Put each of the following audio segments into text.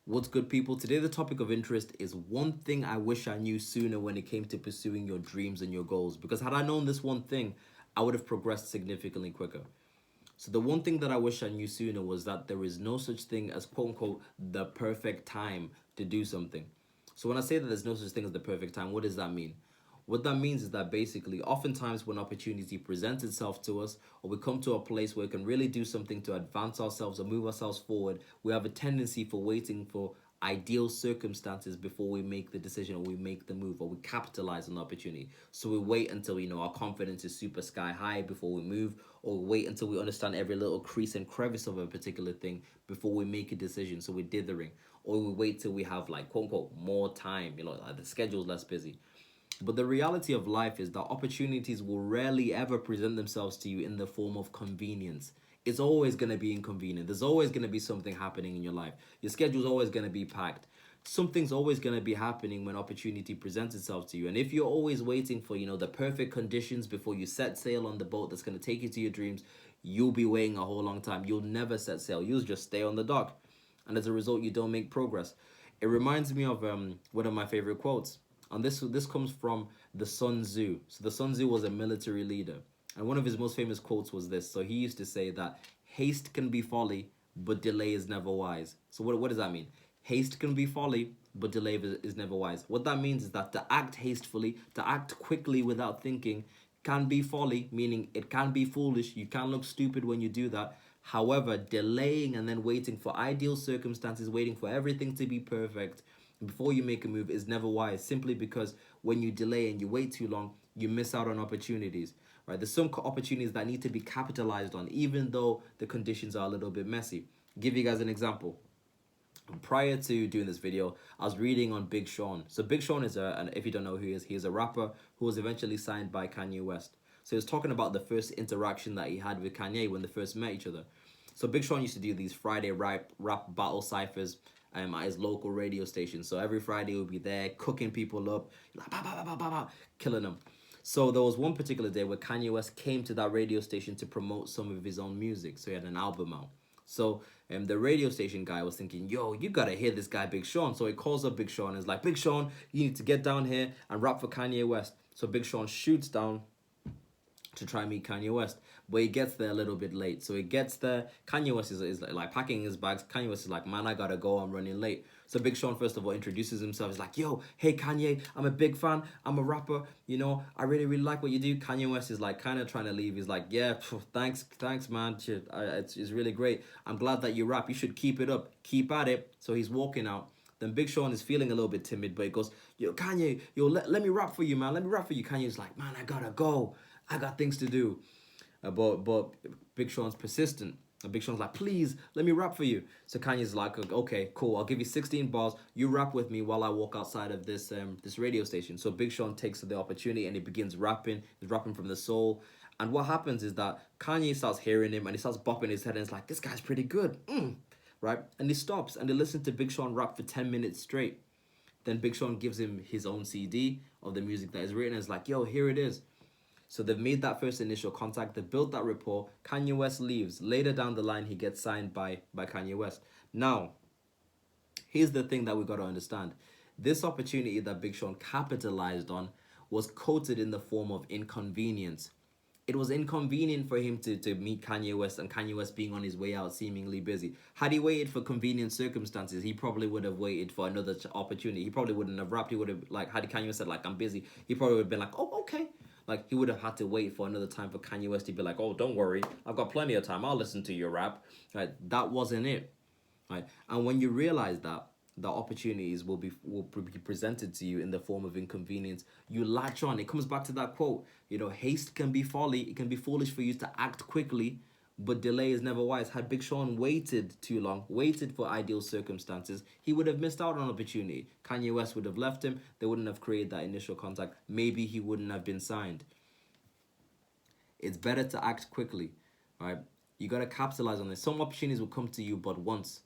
What's good, people? Today, the topic of interest is one thing I wish I knew sooner when it came to pursuing your dreams and your goals. Because had I known this one thing, I would have progressed significantly quicker. So, the one thing that I wish I knew sooner was that there is no such thing as quote unquote the perfect time to do something. So, when I say that there's no such thing as the perfect time, what does that mean? What that means is that basically, oftentimes when opportunity presents itself to us, or we come to a place where we can really do something to advance ourselves or move ourselves forward, we have a tendency for waiting for ideal circumstances before we make the decision or we make the move or we capitalize on the opportunity. So we wait until our confidence is super sky high before we move, or we wait until we understand every little crease and crevice of a particular thing before we make a decision. So we're dithering, or we wait till we have like quote unquote more time, like the schedule's less busy. But the reality of life is that opportunities will rarely ever present themselves to you in the form of convenience. It's always going to be inconvenient. There's always going to be something happening in your life. Your schedule's always going to be packed. Something's always going to be happening when opportunity presents itself to you. And if you're always waiting for, the perfect conditions before you set sail on the boat that's going to take you to your dreams, you'll be waiting a whole long time. You'll never set sail. You'll just stay on the dock. And as a result, you don't make progress. It reminds me of one of my favorite quotes. And this comes from the Sun Tzu. So the Sun Tzu was a military leader, and one of his most famous quotes was this. So he used to say that haste can be folly, but delay is never wise. So what does that mean? Haste can be folly, but delay is never wise. What that means is that to act hastily, to act quickly without thinking, can be folly, meaning it can be foolish. You can look stupid when you do that. However, delaying and then waiting for ideal circumstances, waiting for everything to be perfect before you make a move is never wise, simply because when you delay and you wait too long, you miss out on opportunities. Right? There's some opportunities that need to be capitalized on, even though the conditions are a little bit messy. Give you guys an example. Prior to doing this video, I was reading on Big Sean. So Big Sean is and if you don't know who he is a rapper who was eventually signed by Kanye West. So he was talking about the first interaction that he had with Kanye when they first met each other. So Big Sean used to do these Friday rap battle ciphers at his local radio station. So every Friday he would be there cooking people up, like bah, bah, bah, bah, bah, bah, killing them. So there was one particular day where Kanye West came to that radio station to promote some of his own music. So he had an album out. So the radio station guy was thinking, yo, you gotta hear this guy Big Sean. So he calls up Big Sean and is like, Big Sean, you need to get down here and rap for Kanye West. So Big Sean shoots down to try and meet Kanye West. But he gets there a little bit late. So he gets there. Kanye West is like packing his bags. Kanye West is like, man, I gotta go. I'm running late. So Big Sean, first of all, introduces himself. He's like, yo, hey, Kanye, I'm a big fan. I'm a rapper. I really, really like what you do. Kanye West is like kind of trying to leave. He's like, yeah, thanks, man. It's really great. I'm glad that you rap. You should keep it up. Keep at it. So he's walking out. Then Big Sean is feeling a little bit timid, but he goes, yo, Kanye, let me rap for you, man. Let me rap for you. Kanye's like, man, I gotta go. I got things to do. But Big Sean's persistent. And Big Sean's like, please, let me rap for you. So Kanye's like, okay, cool. I'll give you 16 bars. You rap with me while I walk outside of this radio station. So Big Sean takes the opportunity and he begins rapping. He's rapping from the soul. And what happens is that Kanye starts hearing him and he starts bopping his head and it's like, this guy's pretty good. Right? And he stops and they listen to Big Sean rap for 10 minutes straight. Then Big Sean gives him his own CD of the music that is written and is like, yo, here it is. So they've made that first initial contact. They built that rapport. Kanye West leaves. Later down the line, he gets signed by Kanye West. Now, here's the thing that we got to understand. This opportunity that Big Sean capitalized on was quoted in the form of inconvenience. It was inconvenient for him to meet Kanye West and Kanye West being on his way out, seemingly busy. Had he waited for convenient circumstances, he probably would have waited for another opportunity. He probably wouldn't have rapped. He would have, like, had Kanye West said, like, I'm busy, he probably would have been like, oh, okay. Like, he would have had to wait for another time for Kanye West to be like, oh, don't worry, I've got plenty of time, I'll listen to your rap. Right? That wasn't it. Right? And when you realize that, the opportunities will be presented to you in the form of inconvenience, you latch on. It comes back to that quote, haste can be folly. It can be foolish for you to act quickly, but delay is never wise. Had Big Sean waited too long, waited for ideal circumstances, he would have missed out on opportunity. Kanye West would have left him. They wouldn't have created that initial contact. Maybe he wouldn't have been signed. It's better to act quickly, right? You got to capitalize on this. Some opportunities will come to you but once.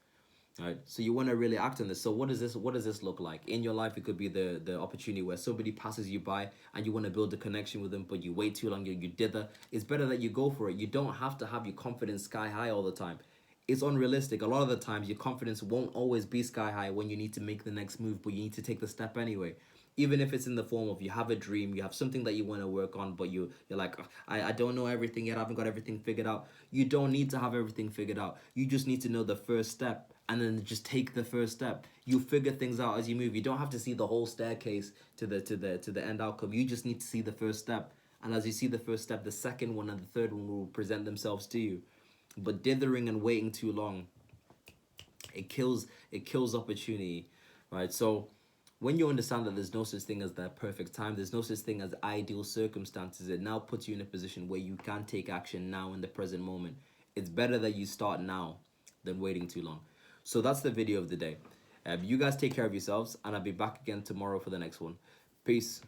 Right, so you want to really act on this. So what does this look like in your life? It could be the opportunity where somebody passes you by and you want to build a connection with them, but you wait too long. You dither. It's better that you go for it. You don't have to have your confidence sky high all the time. it's unrealistic. A lot of the times, your confidence won't always be sky high when you need to make the next move, but you need to take the step anyway. Even if it's in the form of you have a dream, you have something that you want to work on, but you're like, "Ugh, I don't know everything yet. I haven't got everything figured out." You don't need to have everything figured out. You just need to know the first step, and then just take the first step. You figure things out as you move. You don't have to see the whole staircase to the end outcome. You just need to see the first step. And as you see the first step, the second one and the third one will present themselves to you. But dithering and waiting too long, it kills opportunity, right? So when you understand that there's no such thing as that perfect time, there's no such thing as ideal circumstances, it now puts you in a position where you can take action now in the present moment. It's better that you start now than waiting too long. So that's the video of the day. You guys take care of yourselves, and I'll be back again tomorrow for the next one. Peace.